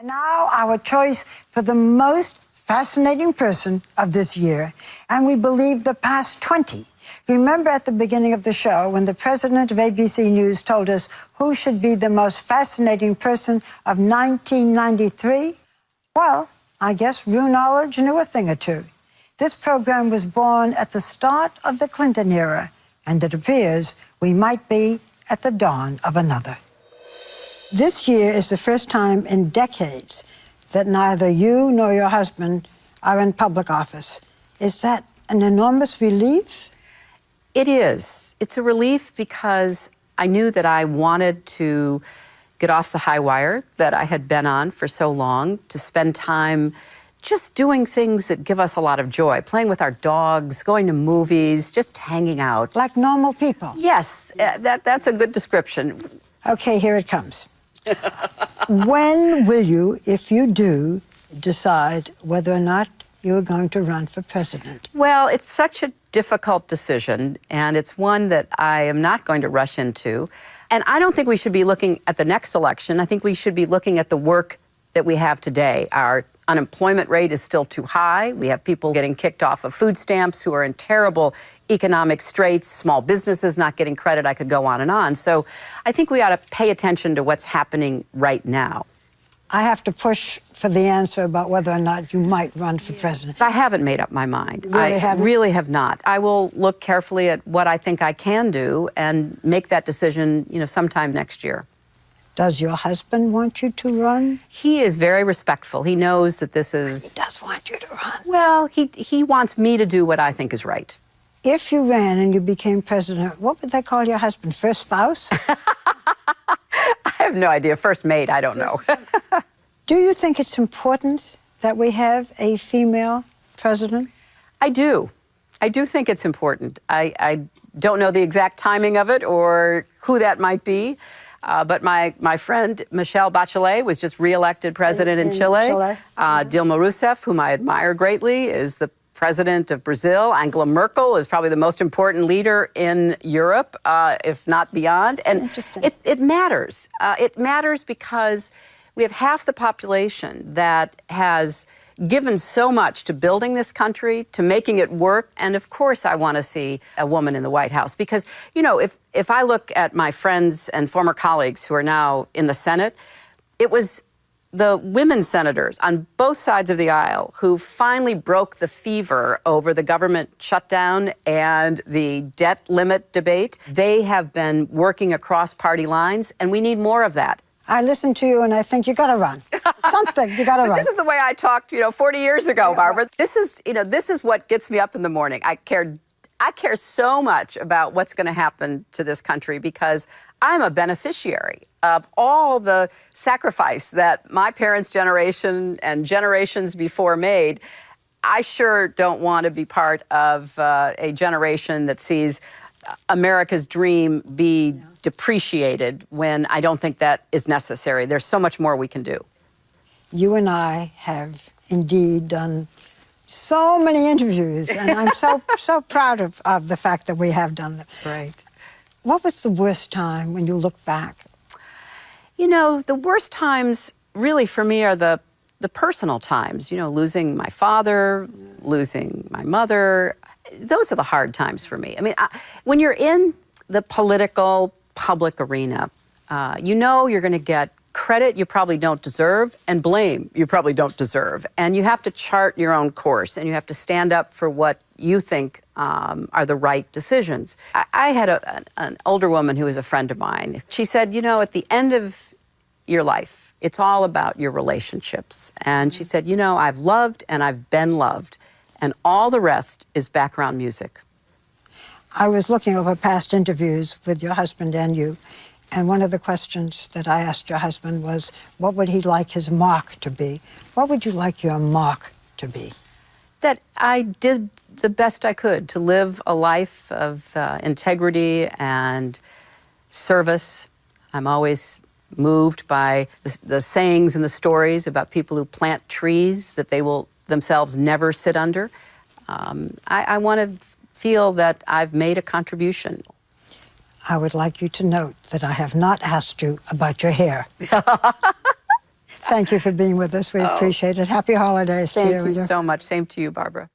Now, our choice for the most fascinating person of this year, and we believe the past 20. Remember at the beginning of the show when the president of ABC News told us who should be the most fascinating person of 1993? Well, I guess Rue Knowledge knew a thing or two. This program was born at the start of the Clinton era, and it appears we might be at the dawn of another. This year is the first time in decades that neither you nor your husband are in public office. Is that an enormous relief? It is. It's a relief because I knew that I wanted to get off the high wire that I had been on for so long, to spend time just doing things that give us a lot of joy, playing with our dogs, going to movies, just hanging out. Like normal people? Yes, that's a good description. Okay, here it comes. When will you, if you do, decide whether or not you're going to run for president? Well, it's such a difficult decision, and it's one that I am not going to rush into. And I don't think we should be looking at the next election. I think we should be looking at the work that we have today. Our unemployment rate is still too high. We have people getting kicked off of food stamps who are in terrible economic straits, small businesses not getting credit. I could go on and on. So I think we ought to pay attention to what's happening right now. I have to push for the answer about whether or not you might run for president. I haven't made up my mind. I really have not. I will look carefully at what I think I can do and make that decision, sometime next year. Does your husband want you to run? He is very respectful. He knows that this is... He does want you to run. Well, he wants me to do what I think is right. If you ran and you became president, what would they call your husband? First spouse? I have no idea. First mate, I don't know. Do you think it's important that we have a female president? I do. I do think it's important. I don't know the exact timing of it or who that might be. But my friend Michelle Bachelet was just re-elected president in Chile. Dilma Rousseff, whom I admire greatly, is the president of Brazil. Angela Merkel is probably the most important leader in Europe, if not beyond. And it matters. It matters because we have half the population that has given so much to building this country, to making it work. And of course, I want to see a woman in the White House because, if I look at my friends and former colleagues who are now in the Senate, it was the women senators on both sides of the aisle who finally broke the fever over the government shutdown and the debt limit debate. They have been working across party lines, and we need more of that. I listen to you and I think you got to run. Something, you got to run. This is the way I talked, 40 years ago, Barbara. This is what gets me up in the morning. I care so much about what's going to happen to this country because I'm a beneficiary of all the sacrifice that my parents' generation and generations before made. I sure don't want to be part of a generation that sees America's dream be depreciated when I don't think that is necessary. There's so much more we can do. You and I have indeed done so many interviews, and I'm so proud of the fact that we have done them. Right. What was the worst time when you look back? The worst times really for me are the personal times, losing my father, losing my mother. Those are the hard times for me. I mean, when you're in the political public arena, you're going to get credit you probably don't deserve and blame you probably don't deserve. And you have to chart your own course and you have to stand up for what you think are the right decisions. I had an older woman who was a friend of mine. She said, at the end of your life, it's all about your relationships. And she said, I've loved and I've been loved. And all the rest is background music. I was looking over past interviews with your husband and you, and one of the questions that I asked your husband was, what would he like his mark to be? What would you like your mark to be? That I did the best I could to live a life of integrity and service. I'm always moved by the sayings and the stories about people who plant trees that they will themselves never sit under. I want to feel that I've made a contribution. I would like you to note that I have not asked you about your hair. Thank you for being with us. We appreciate it. Happy holidays to you. Thank you so much. Same to you, Barbara.